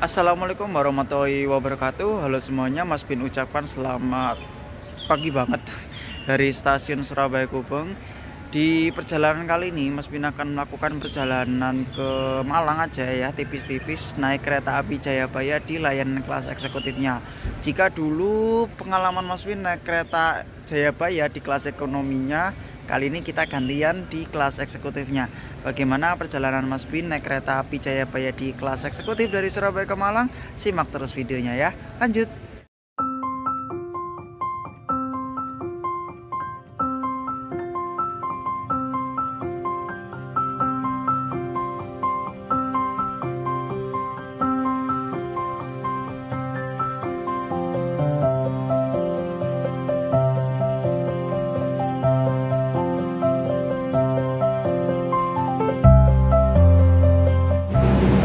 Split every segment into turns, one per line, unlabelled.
Assalamualaikum warahmatullahi wabarakatuh. Halo semuanya, Mas Bin ucapkan selamat pagi banget dari stasiun Surabaya Gubeng. Di perjalanan kali ini Mas Bin akan melakukan perjalanan ke Malang aja ya, tipis-tipis naik kereta api Jayabaya di layanan kelas eksekutifnya. Jika dulu pengalaman Mas Bin naik kereta Jayabaya di kelas ekonominya, kali ini kita gantian di kelas eksekutifnya. Bagaimana perjalanan Mas Bin naik kereta api Jayabaya di kelas eksekutif dari Surabaya ke Malang? Simak terus videonya ya. Lanjut.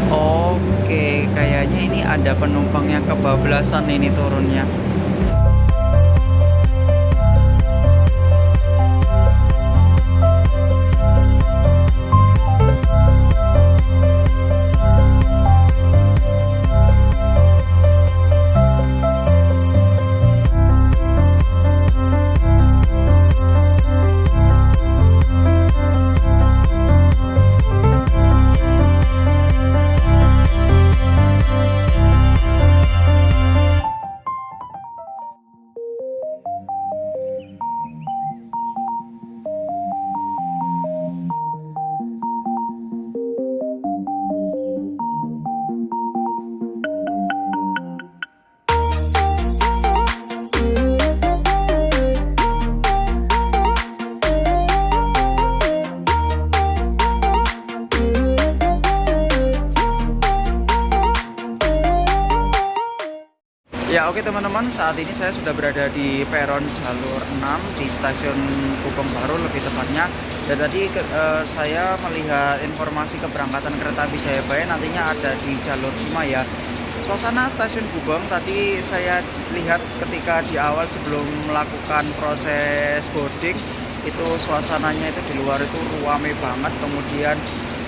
Oke, kayaknya ini ada penumpang yang kebablasan ini turunnya. Ya oke teman-teman, saat ini saya sudah berada di peron jalur 6 di stasiun Gubeng Baru lebih tepatnya. Dan tadi saya melihat informasi keberangkatan kereta api Jayabaya nantinya ada di jalur 5 ya. Suasana stasiun Gubeng tadi saya lihat ketika di awal sebelum melakukan proses boarding, itu suasananya itu di luar itu ramai banget, kemudian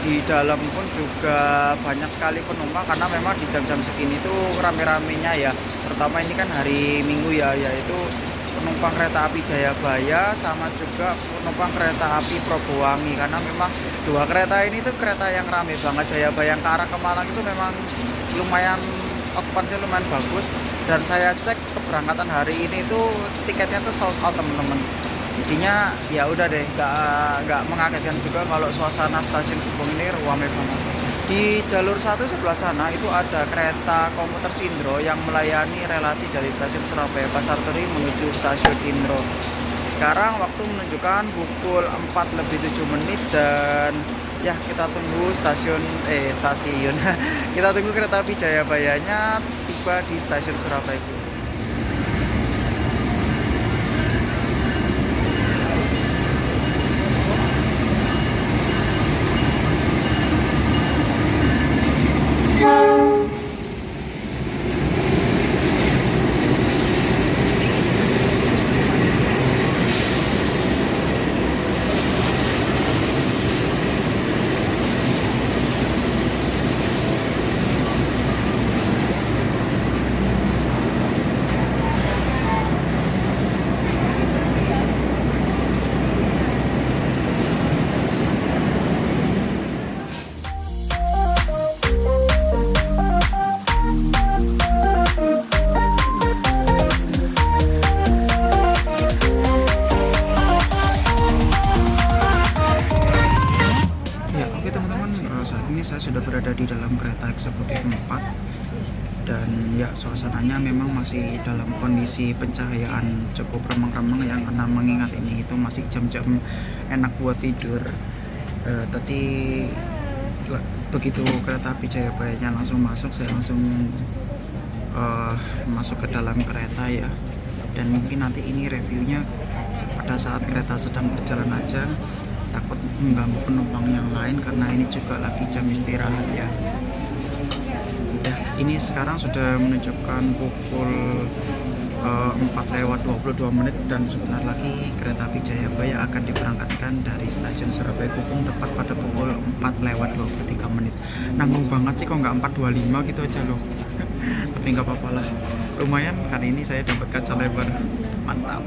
di dalam pun juga banyak sekali penumpang karena memang di jam-jam segini tuh rame-ramenya ya, terutama ini kan hari Minggu ya, yaitu penumpang kereta api Jayabaya sama juga penumpang kereta api Probowangi, karena memang dua kereta ini tuh kereta yang rame banget. Jayabaya yang ke arah ke Malang itu memang lumayan okupansi lumayan bagus, dan saya cek keberangkatan hari ini tuh tiketnya tuh sold out temen-temen. Jadinya ya udah deh, nggak mengagetkan juga kalau suasana stasiun Gubeng ini ramai banget. Di jalur 1 sebelah sana itu ada kereta komuter Sindro yang melayani relasi dari stasiun Surabaya Pasar Turi menuju stasiun Indro. Sekarang waktu menunjukkan pukul 4:07 dan ya kita tunggu stasiun kita tunggu kereta api Jayabayanya tiba di stasiun Surabaya. Saat ini saya sudah berada di dalam kereta eksekutif 4 dan ya suasananya memang masih dalam kondisi pencahayaan cukup remang-remang yang, karena mengingat ini itu masih jam-jam enak buat tidur. Tadi begitu kereta api Jayabayanya langsung masuk, saya langsung masuk ke dalam kereta ya, dan mungkin nanti ini reviewnya pada saat kereta sedang berjalan aja, takut mengganggu penumpang yang lain karena ini juga lagi jam istirahat ya. Udah, ini sekarang sudah menunjukkan pukul 4:22 dan sebentar lagi kereta api Jayabaya akan diberangkatkan dari stasiun Surabaya Gubeng tepat pada pukul 4:23. Nanggung banget sih kok nggak 4:25 gitu aja loh. Tapi nggak apa-apa lah, lumayan kali ini saya dapat kaca lebar, mantap.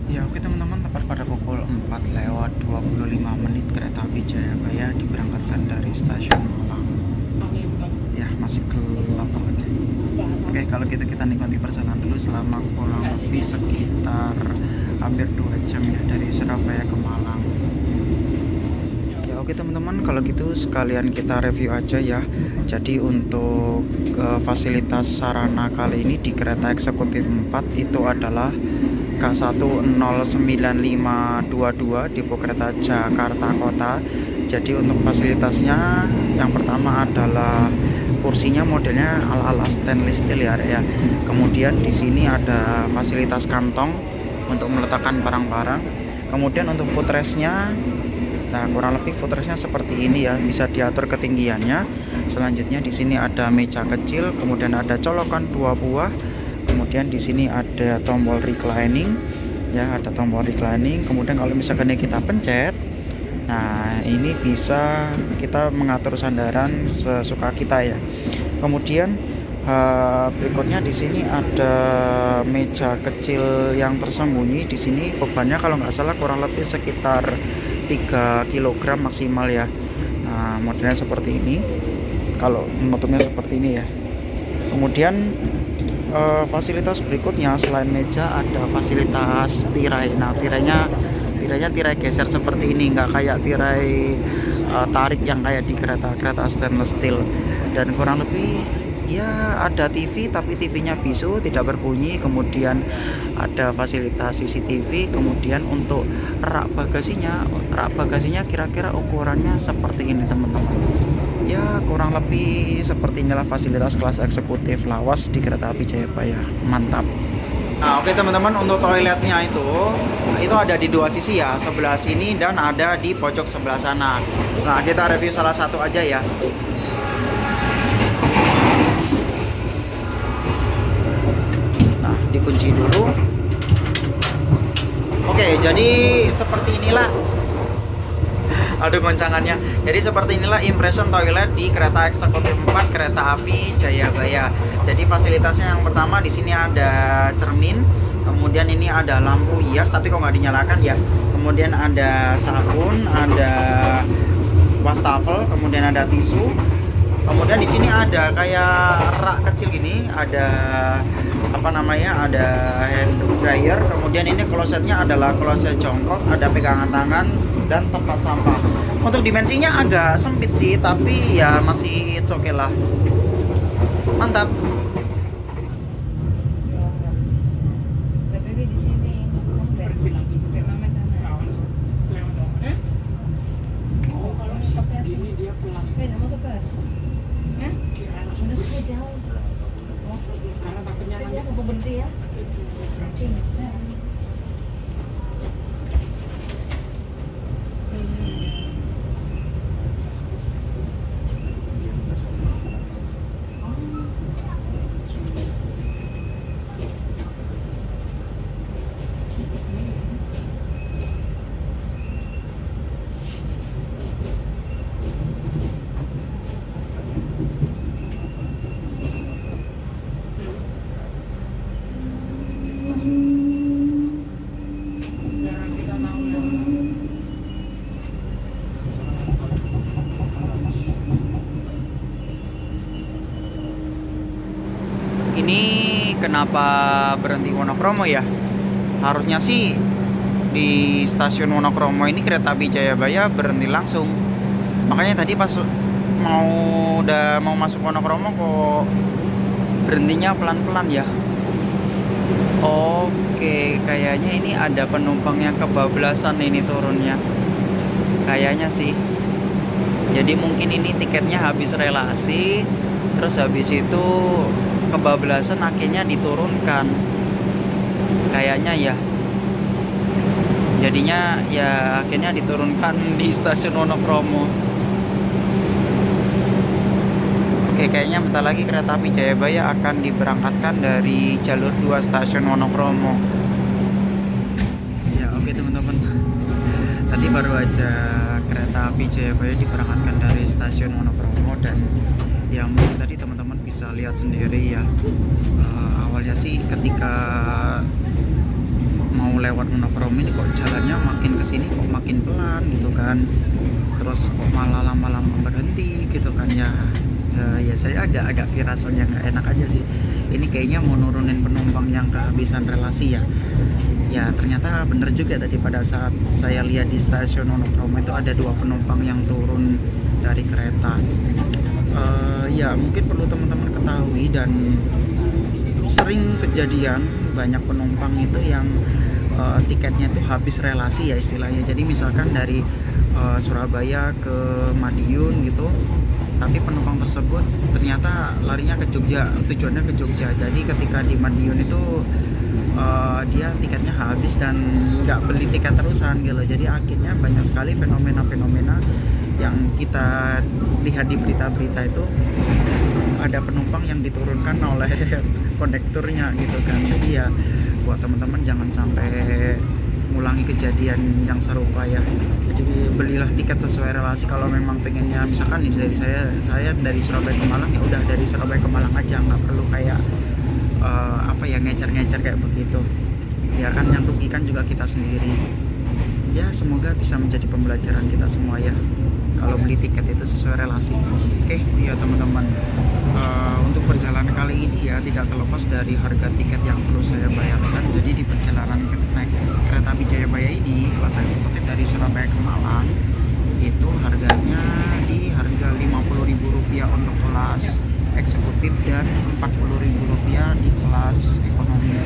Ya oke teman-teman, tepat pada pukul 4:25 kereta api Jayabaya diberangkatkan dari stasiun Malang. Ya masih gelap banget. Oke, kalau gitu kita nikmati perjalanan dulu selama kurang lebih sekitar hampir 2 jam ya dari Surabaya ke Malang. Ya oke teman-teman, kalau gitu sekalian kita review aja ya. Jadi untuk fasilitas sarana kali ini di kereta eksekutif 4 itu adalah K109522 Depo Kereta Jakarta Kota. Jadi untuk fasilitasnya yang pertama adalah kursinya modelnya ala-ala stainless steel ya. Kemudian di sini ada fasilitas kantong untuk meletakkan barang-barang. Kemudian untuk footrestnya, nah kurang lebih footrestnya seperti ini ya, bisa diatur ketinggiannya. Selanjutnya di sini ada meja kecil, kemudian ada colokan 2 buah. Kemudian di sini ada tombol reclining, ya ada tombol reclining. Kemudian kalau misalkan kita pencet, nah ini bisa kita mengatur sandaran sesuka kita ya. Kemudian berikutnya di sini ada meja kecil yang tersembunyi. Di sini bebannya kalau nggak salah kurang lebih sekitar 3 kg maksimal ya. Nah modelnya seperti ini, kalau menutupnya seperti ini ya. Kemudian fasilitas berikutnya selain meja ada fasilitas tirai. Nah tirainya tirai geser seperti ini, nggak kayak tirai tarik yang kayak di kereta stainless steel. Dan kurang lebih ya ada TV, tapi TV-nya bisu, tidak berbunyi. Kemudian ada fasilitas CCTV. Kemudian untuk rak bagasinya kira-kira ukurannya seperti ini teman-teman. Ya kurang lebih seperti inilah fasilitas kelas eksekutif lawas di kereta api Jayabaya, mantap. Nah oke teman-teman, untuk toiletnya itu ada di 2 sisi ya, sebelah sini dan ada di pojok sebelah sana. Nah kita review salah satu aja ya. Nah dikunci dulu. Oke, jadi seperti inilah, aduh goncangannya. Jadi seperti inilah impression toilet di kereta eksekutif 4 kereta api Jayabaya. Jadi fasilitasnya yang pertama di sini ada cermin, kemudian ini ada lampu hias tapi kok nggak dinyalakan ya. Kemudian ada sabun, ada wastafel, kemudian ada tisu. Kemudian di sini ada kayak rak kecil gini, ada apa namanya, ada hand dryer. Kemudian ini klosetnya adalah kloset jongkok, ada pegangan tangan dan tempat sampah. Untuk dimensinya agak sempit sih, tapi ya masih it's okay lah. Mantap. Ini kenapa berhenti Wonokromo ya? Harusnya sih di stasiun Wonokromo ini kereta api Jayabaya berhenti langsung. Makanya tadi pas udah mau masuk Wonokromo kok berhentinya pelan-pelan ya. Oke, kayaknya ini ada penumpang yang kebablasan ini turunnya. Kayaknya sih. Jadi mungkin ini tiketnya habis relasi, terus habis itu kebablasan akhirnya diturunkan. Kayaknya ya. Jadinya ya akhirnya diturunkan di stasiun Wonokromo. Oke, kayaknya bentar lagi kereta api Jayabaya akan diberangkatkan dari jalur 2 stasiun Wonokromo. Ya, oke teman-teman. Tadi baru aja kereta api Jayabaya diberangkatkan dari stasiun Wonokromo, dan ya mungkin tadi teman-teman bisa lihat sendiri ya. Awalnya sih ketika mau lewat Wonokromo ini kok jalannya makin kesini kok makin pelan gitu kan, terus kok malah lama-lama berhenti gitu kan ya. Ya saya agak firasatnya nggak enak aja sih, ini kayaknya mau nurunin penumpang yang kehabisan relasi ya. Ya ternyata bener juga, tadi pada saat saya lihat di stasiun Wonokromo itu ada 2 penumpang yang turun dari kereta. Ya mungkin perlu teman-teman ketahui, dan sering kejadian banyak penumpang itu yang tiketnya itu habis relasi ya istilahnya. Jadi misalkan dari Surabaya ke Madiun gitu, tapi penumpang tersebut ternyata larinya ke Jogja, tujuannya ke Jogja. Jadi ketika di Madiun itu dia tiketnya habis dan nggak beli tiket terusan gitu. Jadi akhirnya banyak sekali fenomena-fenomena yang kita lihat di berita-berita itu, ada penumpang yang diturunkan oleh kondekturnya gitu kan. Jadi ya buat teman-teman jangan sampai mengulangi kejadian yang serupa ya. Jadi belilah tiket sesuai relasi. Kalau memang pengennya, misalkan ini dari saya dari Surabaya ke Malang, ya udah dari Surabaya ke Malang aja, nggak perlu kayak ngecer-ngecer kayak begitu ya kan. Yang rugikan juga kita sendiri ya. Semoga bisa menjadi pembelajaran kita semua ya, kalau beli tiket itu sesuai relasi. Oke ya teman-teman, untuk perjalanan kali ini ya tidak terlepas dari harga tiket yang perlu saya bayarkan. Jadi di perjalanan naik kereta api Jayabaya ini, kelas saya sebutin dari Surabaya ke Malang, itu harganya di harga Rp50.000 untuk kelas eksekutif dan Rp40.000 di kelas ekonomi.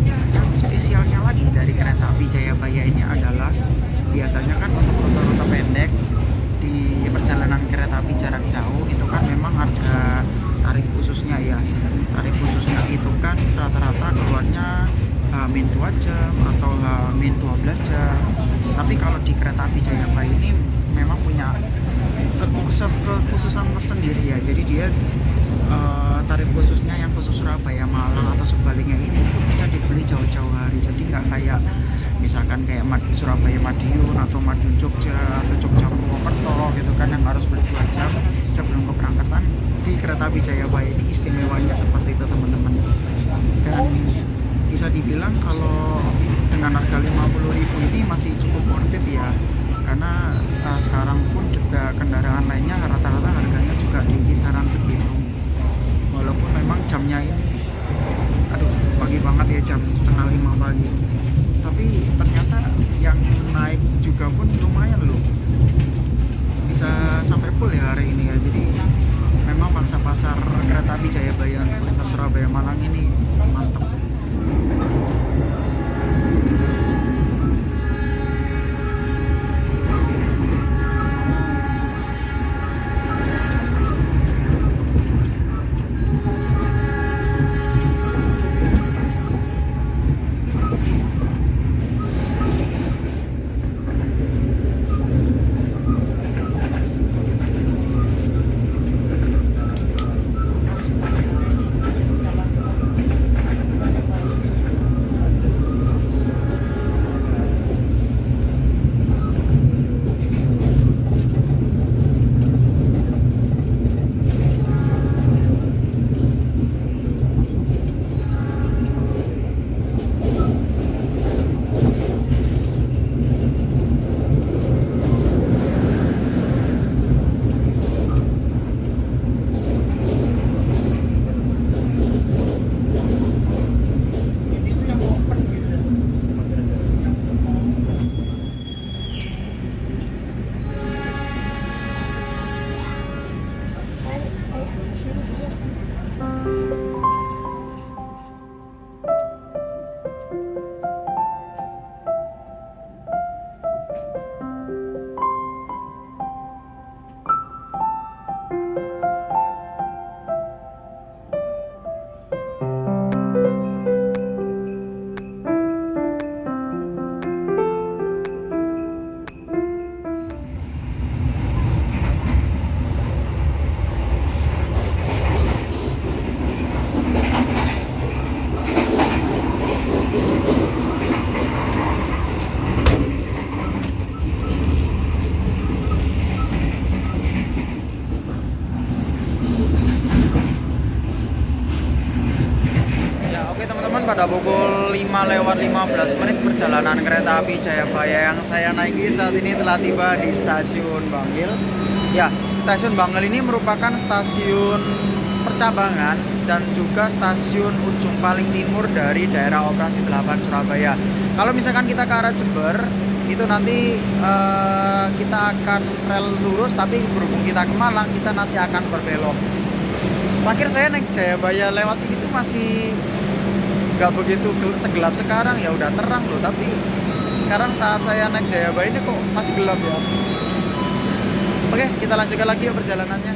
Yang spesialnya lagi dari kereta api Jayabaya ini adalah, biasanya kan untuk rute-rute pendek di perjalanan kereta api jarak jauh itu kan memang ada tarif khususnya ya. Tarif khususnya itu kan rata-rata keluarnya H-2 jam atau H-12 jam. Tapi kalau di kereta api Jayabaya ini memang punya kekhususan tersendiri ya. Jadi dia tarif khususnya yang khusus Surabaya Malang atau sebaliknya ini itu bisa dibeli jauh-jauh hari. Jadi nggak kayak misalkan kayak Surabaya Madiun atau Madiun Jogja atau Jogja Purwokerto gitu kan, yang harus beli 2 jam sebelum keberangkatan. Di kereta api Jayabaya ini istimewanya seperti itu teman-teman, dan bisa dibilang kalau dengan harga Rp50.000 ini masih cukup worth it ya, karena sekarang pun juga kendaraan lainnya rata-rata harganya juga di kisaran segitu. Walaupun memang jamnya ini pagi banget ya, jam 4:30 pagi, tapi ternyata yang naik juga pun lumayan loh, bisa sampai full ya hari ini ya. Jadi memang pangsa pasar kereta api Jayabaya untuk lintas Surabaya Malang ini mantap. teman-teman, pada pukul 5:15 perjalanan kereta api Jayabaya yang saya naiki saat ini telah tiba di stasiun Bangil. Ya, stasiun Bangil ini merupakan stasiun percabangan dan juga stasiun ujung paling timur dari daerah operasi 8 Surabaya. Kalau misalkan kita ke arah Jember, itu nanti kita akan rel lurus, tapi berhubung kita ke Malang, kita nanti akan berbelok. Terakhir saya naik Jayabaya lewat sini tuh masih nggak begitu segelap sekarang, ya udah terang loh, tapi sekarang saat saya naik Jayabaya ini kok masih gelap ya. Oke, kita lanjutkan lagi ya perjalanannya.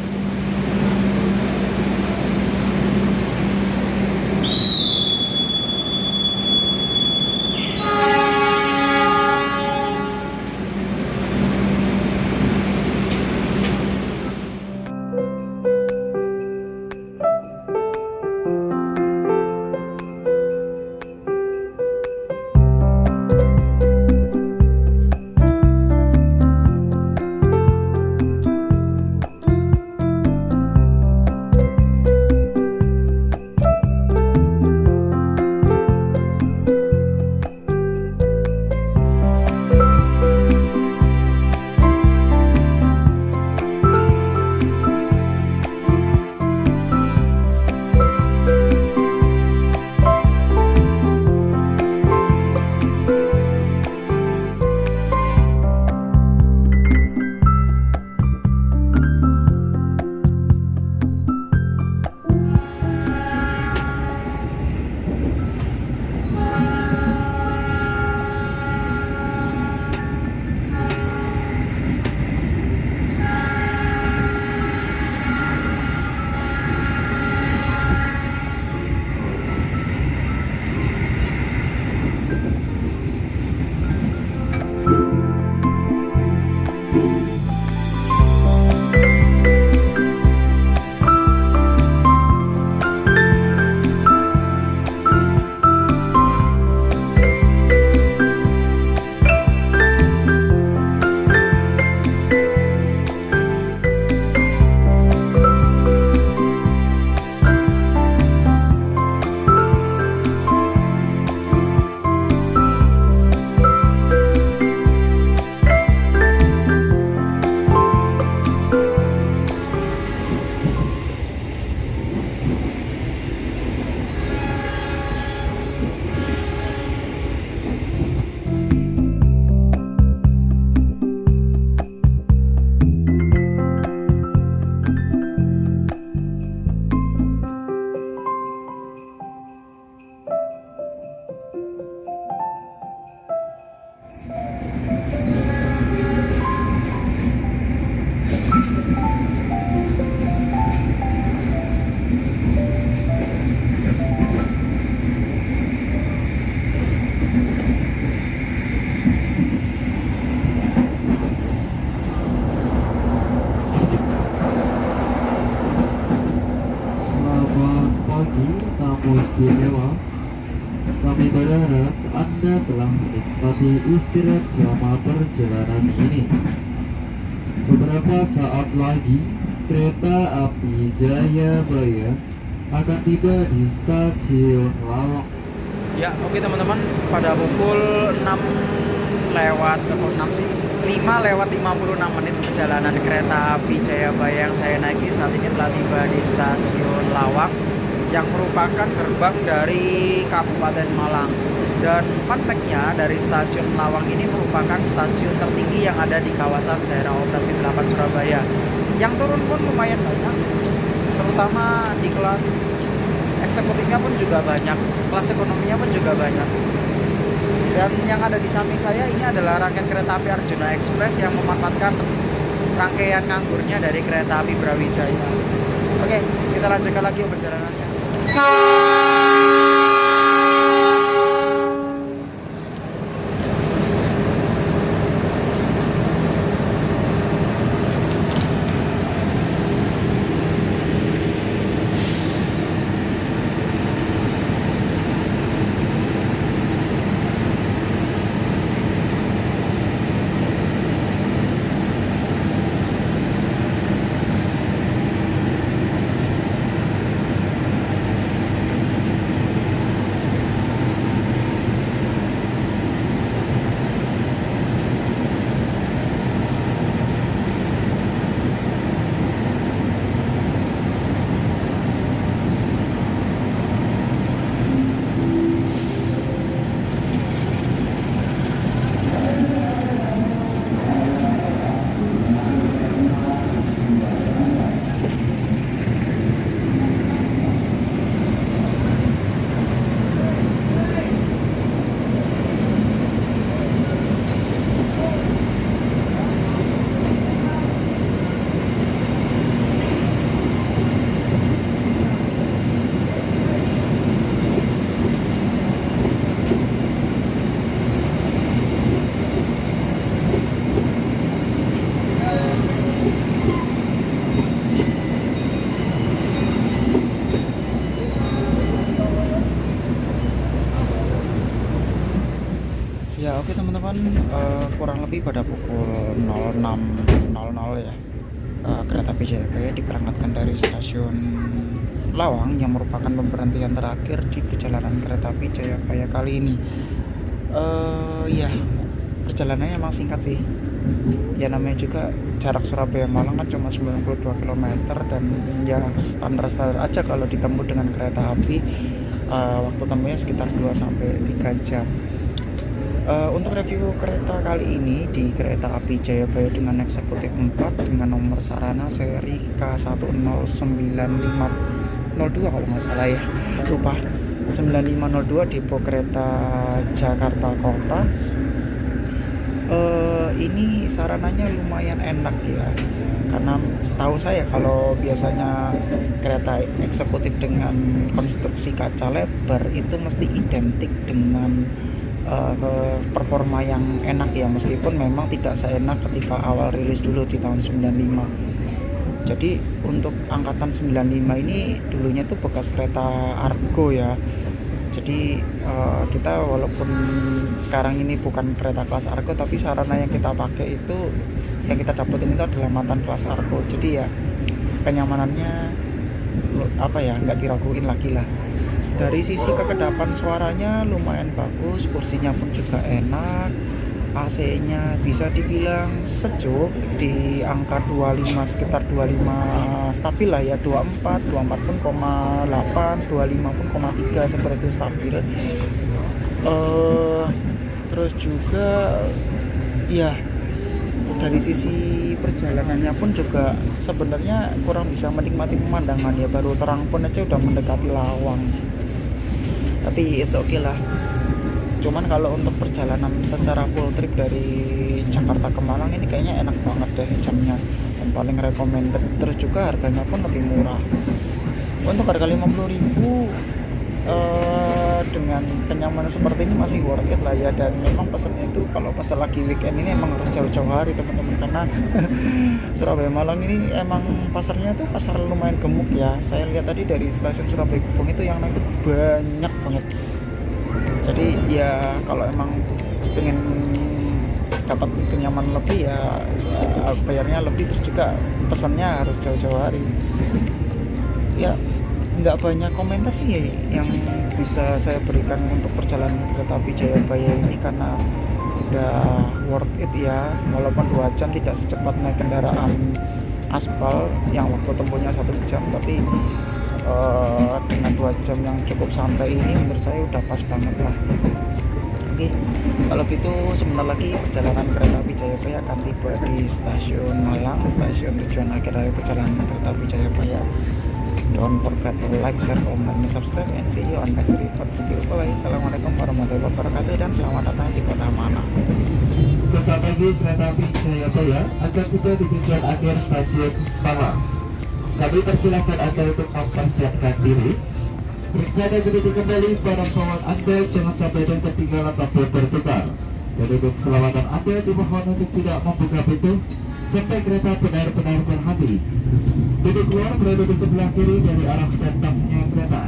Istimewa. Kami berharap Anda telah menikmati istirahat selama perjalanan ini. Beberapa saat lagi, kereta api Jayabaya akan tiba di stasiun Lawang.
Ya, oke teman-teman, pada pukul 6 lewat 6 sih 5:56 perjalanan kereta api Jayabaya yang saya naiki saat ini telah tiba di stasiun Lawang, yang merupakan gerbang dari Kabupaten Malang. Dan fun fact-nya, dari stasiun Lawang ini merupakan stasiun tertinggi yang ada di kawasan daerah operasi 8 Surabaya. Yang turun pun lumayan banyak, terutama di kelas eksekutifnya pun juga banyak, kelas ekonominya pun juga banyak. Dan yang ada di samping saya ini adalah rangkaian kereta api Arjuna Express yang memanfaatkan rangkaian nganggurnya dari kereta api Brawijaya. Oke, kita lanjutkan lagi perjalanannya. Oke teman-teman, kurang lebih pada pukul 06.00 ya, kereta api Jayabaya diberangkatkan dari stasiun Lawang yang merupakan pemberhentian terakhir di perjalanan kereta api Jayabaya kali ini. Ya, perjalanannya emang singkat sih. Ya namanya juga jarak Surabaya Malang kan cuma 92 km dan ya standar-standar aja kalau ditempuh dengan kereta api. Waktu tempuhnya sekitar 2-3 jam. Untuk review kereta kali ini di kereta api Jayabaya dengan eksekutif 4 dengan nomor sarana seri K109.502 kalau nggak salah ya, lupa, 9502 Depo Kereta Jakarta Kota. Ini sarananya lumayan enak ya, karena setahu saya kalau biasanya kereta eksekutif dengan konstruksi kaca lebar itu mesti identik dengan performa yang enak ya, meskipun memang tidak seenak ketika awal rilis dulu di tahun 95. Jadi untuk angkatan 95 ini dulunya tuh bekas kereta Argo ya. Jadi kita walaupun sekarang ini bukan kereta kelas Argo, tapi sarana yang kita pakai itu, yang kita dapetin itu adalah mantan kelas Argo. Jadi ya kenyamanannya apa ya, nggak diraguin lagi lah. Dari sisi kekedapan suaranya lumayan bagus, kursinya pun juga enak, AC-nya bisa dibilang sejuk di angka 25, sekitar 25 stabil lah ya, 24 pun 0,8, 25 pun 0,3 seperti itu stabil. Terus juga ya dari sisi perjalanannya pun juga sebenarnya kurang bisa menikmati pemandangan ya, baru terang pun aja udah mendekati Lawang. Tapi it's okay lah. Cuman kalau untuk perjalanan secara full trip dari Jakarta ke Malang ini kayaknya enak banget deh jamnya, yang paling recommended. Terus juga harganya pun lebih murah. Untuk harga 50.000 dengan kenyamanan seperti ini masih worth it lah ya. Dan memang pesannya itu kalau pas lagi weekend ini emang harus jauh-jauh hari teman-teman, karena Surabaya Malang ini emang pasarnya tuh pasar lumayan gemuk ya. Saya lihat tadi dari stasiun Surabaya Gubeng itu yang naik itu banyak banget. Jadi ya kalau emang pengen dapat kenyamanan lebih ya bayarnya lebih, terus juga pesannya harus jauh-jauh hari. Ya nggak banyak komentar sih yang bisa saya berikan untuk perjalanan kereta api Jayabaya ini, karena udah worth it ya. Walaupun 2 jam tidak secepat naik kendaraan aspal yang waktu tempuhnya 1 jam, tapi dengan 2 jam yang cukup santai ini menurut saya udah pas banget lah. Oke, kalau gitu sebentar lagi perjalanan kereta api Jayabaya akan tiba di stasiun Malang, stasiun tujuan akhir dari perjalanan kereta api Jayabaya. Don't forget to like, share, comment, and subscribe, and see you on next report video. Bye. Assalamualaikum warahmatullahi wabarakatuh dan selamat datang di Kota Malang.
Sesaat lagi kereta api Jayabaya akan tiba di tujuan akhir stasiun Malang. Kami persilahkan Anda untuk mempersiapkan diri. Periksa dan berdiri kembali barang bawaan Anda, jangan sampai ada ketinggalan atau tertukar. Dan untuk keselamatan Anda dimohon untuk tidak membuka pintu sampai kereta benar-benar berhenti. Pintu keluar berada di sebelah kiri dari arah datangnya kereta.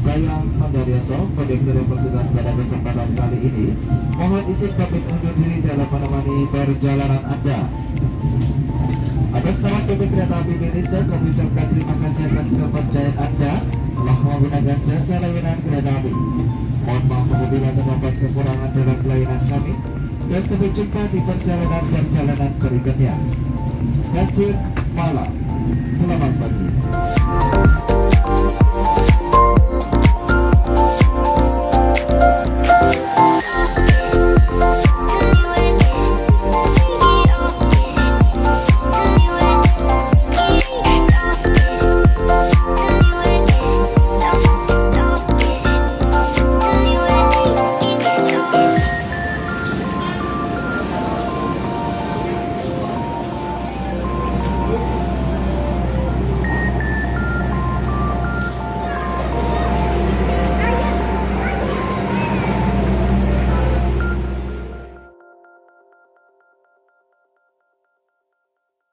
Saya Mandaryanto, kondektur yang bertugas pada kesempatan kali ini, mohon izin kami undur diri dalam menemani perjalanan Anda. Atas nama PT Kereta Api Indonesia, kami ucapkan terima kasih atas kepercayaan Anda telah menggunakan jasa layanan kereta api. Mohon maaf apabila terdapat kekurangan dalam pelayanan kami, dan sampai jumpa di perjalanan berikutnya. Stasiun Malang, selamat pagi.